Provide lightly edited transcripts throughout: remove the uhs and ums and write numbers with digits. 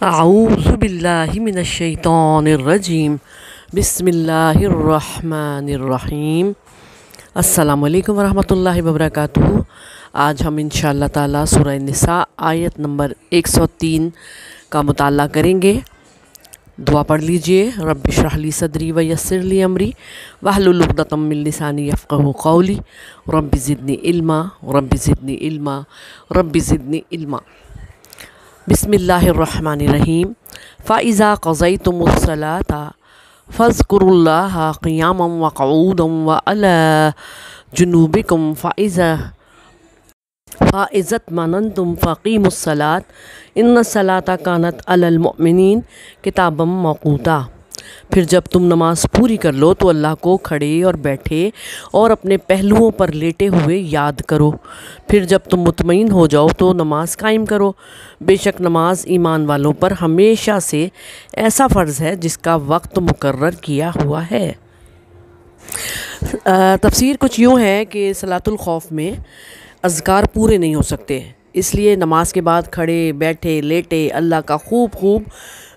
اعوذ باللہ من الشیطان الرجیم بسم اللہ الرحمن الرحیم۔ السلام علیکم ورحمۃ اللہ وبرکاتہ۔ آج ہم انشاءاللہ تعالی سورہ نساء آیت نمبر 103 کا مطالعہ کریں گے۔ دعا پڑھ لیجئے۔ رب اشرح لی صدری ویسر لی امری واحلل عقدۃ من لسانی یفقہوا قولی رب زدنی علما رب زدنی علما رب زدنی علما۔ بسم اللہ الرحمن الرحیم۔ فَإِذَا قَضَيْتُمُ الصَّلَاةَ فَاذْكُرُوا اللَّهَ قِيَامًا وَقُعُودًا وَعَلَى جُنُوبِكُمْ فَإِذَا اطْمَأْنَنْتُمْ فَأَقِيمُوا الصَّلَاةَ إِنَّ الصَّلَاةَ كَانَتْ عَلَى الْمُؤْمِنِينَ كِتَابًا مَوْقُوتًا۔ پھر جب تم نماز پوری کر لو تو اللہ کو کھڑے اور بیٹھے اور اپنے پہلوؤں پر لیٹے ہوئے یاد کرو۔ پھر جب تم مطمئن ہو جاؤ تو نماز قائم کرو۔ بے شک نماز ایمان والوں پر ہمیشہ سے ایسا فرض ہے جس کا وقت مقرر کیا ہوا ہے۔ تفسیر کچھ یوں ہے کہ صلاۃ الخوف میں اذکار پورے نہیں ہو سکتے، اس لیے نماز کے بعد کھڑے بیٹھے لیٹے اللہ کا خوب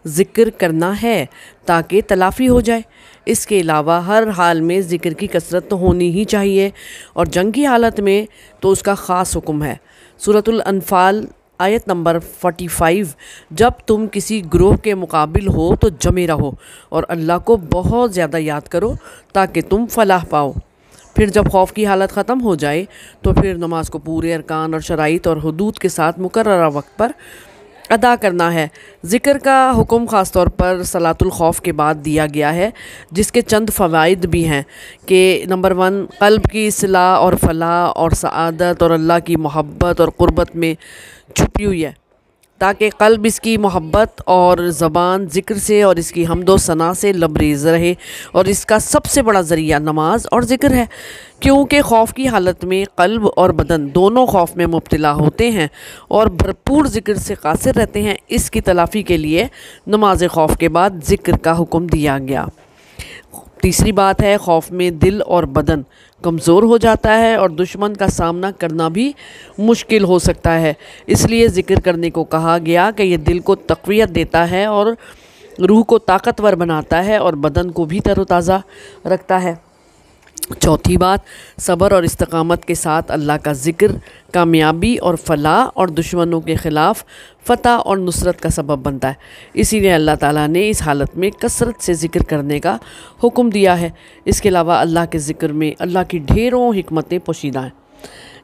ذکر کرنا ہے تاکہ تلافی ہو جائے۔ اس کے علاوہ ہر حال میں ذکر کی کثرت تو ہونی ہی چاہیے، اور جنگ کی حالت میں تو اس کا خاص حکم ہے۔ سورۃ الانفال آیت نمبر 45۔ جب تم کسی گروہ کے مقابل ہو تو جمے رہو اور اللہ کو بہت زیادہ یاد کرو تاکہ تم فلاح پاؤ۔ پھر جب خوف کی حالت ختم ہو جائے تو پھر نماز کو پورے ارکان اور شرائط اور حدود کے ساتھ مقررہ وقت پر ادا کرنا ہے۔ ذکر کا حکم خاص طور پر صلاۃ الخوف کے بعد دیا گیا ہے، جس کے چند فوائد بھی ہیں کہ نمبر 1، قلب کی اصلاح اور فلاح اور سعادت اور اللہ کی محبت اور قربت میں چھپی ہوئی ہے، تاکہ قلب اس کی محبت اور زبان ذکر سے اور اس کی حمد و ثنا سے لبریز رہے، اور اس کا سب سے بڑا ذریعہ نماز اور ذکر ہے، کیونکہ خوف کی حالت میں قلب اور بدن دونوں خوف میں مبتلا ہوتے ہیں اور بھرپور ذکر سے قاصر رہتے ہیں۔ اس کی تلافی کے لیے نماز خوف کے بعد ذکر کا حکم دیا گیا۔ تیسری بات ہے، خوف میں دل اور بدن کمزور ہو جاتا ہے اور دشمن کا سامنا کرنا بھی مشکل ہو سکتا ہے، اس لیے ذکر کرنے کو کہا گیا کہ یہ دل کو تقویت دیتا ہے اور روح کو طاقتور بناتا ہے اور بدن کو بھی تر و تازہ رکھتا ہے۔ چوتھی بات، صبر اور استقامت کے ساتھ اللہ کا ذکر کامیابی اور فلاح اور دشمنوں کے خلاف فتح اور نصرت کا سبب بنتا ہے، اسی لیے اللہ تعالیٰ نے اس حالت میں کثرت سے ذکر کرنے کا حکم دیا ہے۔ اس کے علاوہ اللہ کے ذکر میں اللہ کی ڈھیروں حکمتیں پوشیدہ ہیں۔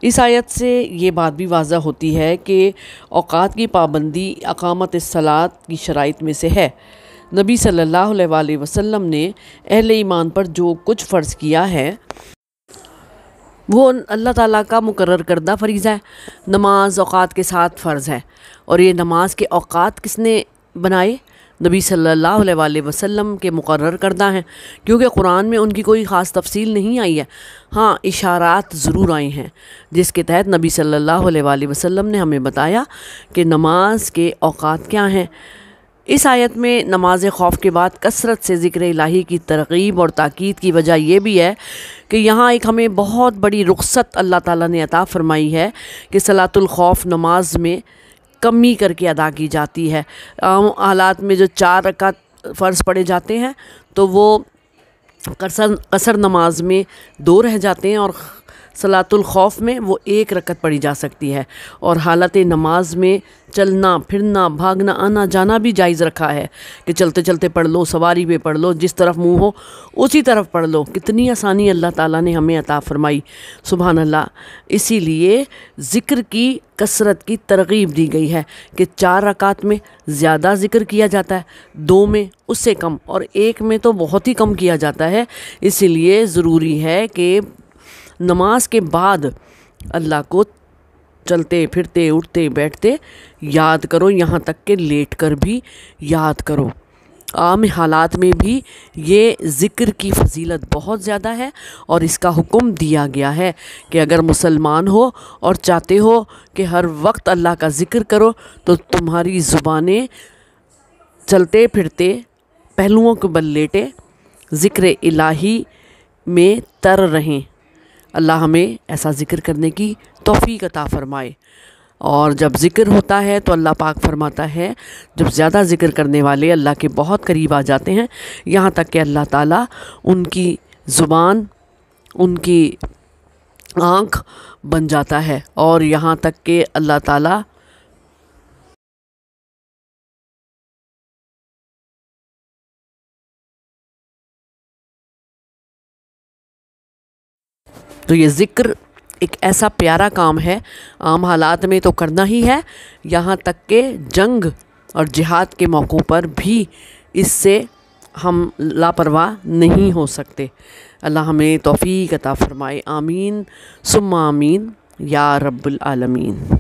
اس آیت سے یہ بات بھی واضح ہوتی ہے کہ اوقات کی پابندی اقامت الصلاۃ کی شرائط میں سے ہے۔ نبی صلی اللہ علیہ وآلہ وسلم نے اہل ایمان پر جو کچھ فرض کیا ہے وہ اللہ تعالیٰ کا مقرر کردہ فریضہ ہے۔ نماز اوقات کے ساتھ فرض ہے، اور یہ نماز کے اوقات کس نے بنائے؟ نبی صلی اللہ علیہ وآلہ وسلم کے مقرر کردہ ہیں، کیونکہ قرآن میں ان کی کوئی خاص تفصیل نہیں آئی ہے، ہاں اشارات ضرور آئی ہیں جس کے تحت نبی صلی اللہ علیہ وآلہ وسلم نے ہمیں بتایا کہ نماز کے اوقات کیا ہیں۔ اس آیت میں نماز خوف کے بعد کثرت سے ذکر الہی کی ترغیب اور تاکید کی وجہ یہ بھی ہے کہ یہاں ایک ہمیں بہت بڑی رخصت اللہ تعالیٰ نے عطا فرمائی ہے کہ صلاۃ الخوف نماز میں کمی کر کے ادا کی جاتی ہے۔ عام حالات میں جو 4 رکعت فرض پڑے جاتے ہیں تو وہ قصر نماز میں 2 رہ جاتے ہیں، اور صلاۃ الخوف میں وہ 1 رکعت پڑھی جا سکتی ہے، اور حالت نماز میں چلنا پھرنا بھاگنا آنا جانا بھی جائز رکھا ہے کہ چلتے چلتے پڑھ لو، سواری پہ پڑھ لو، جس طرف منہ ہو اسی طرف پڑھ لو۔ کتنی آسانی اللہ تعالیٰ نے ہمیں عطا فرمائی، سبحان اللہ۔ اسی لیے ذکر کی کثرت کی ترغیب دی گئی ہے کہ 4 رکعت میں زیادہ ذکر کیا جاتا ہے، 2 میں اس سے کم، اور 1 میں تو بہت ہی کم کیا جاتا ہے۔ اسی لیے ضروری ہے کہ نماز کے بعد اللہ کو چلتے پھرتے اٹھتے بیٹھتے یاد کرو، یہاں تک کہ لیٹ کر بھی یاد کرو۔ عام حالات میں بھی یہ ذکر کی فضیلت بہت زیادہ ہے، اور اس کا حکم دیا گیا ہے کہ اگر مسلمان ہو اور چاہتے ہو کہ ہر وقت اللہ کا ذکر کرو تو تمہاری زبانیں چلتے پھرتے پہلوؤں کے بل لیٹے ذکر الہی میں تر رہیں۔ اللہ ہمیں ایسا ذکر کرنے کی توفیق عطا فرمائے۔ اور جب ذکر ہوتا ہے تو اللہ پاک فرماتا ہے جب زیادہ ذکر کرنے والے اللہ کے بہت قریب آ جاتے ہیں، یہاں تک کہ اللہ تعالیٰ ان کی زبان، ان کی آنکھ بن جاتا ہے، اور یہاں تک کہ اللہ تعالیٰ تو یہ ذکر ایک ایسا پیارا کام ہے، عام حالات میں تو کرنا ہی ہے، یہاں تک کہ جنگ اور جہاد کے موقعوں پر بھی اس سے ہم لاپرواہ نہیں ہو سکتے۔ اللہ ہمیں توفیق عطا فرمائے، آمین ثم آمین یا رب العالمین۔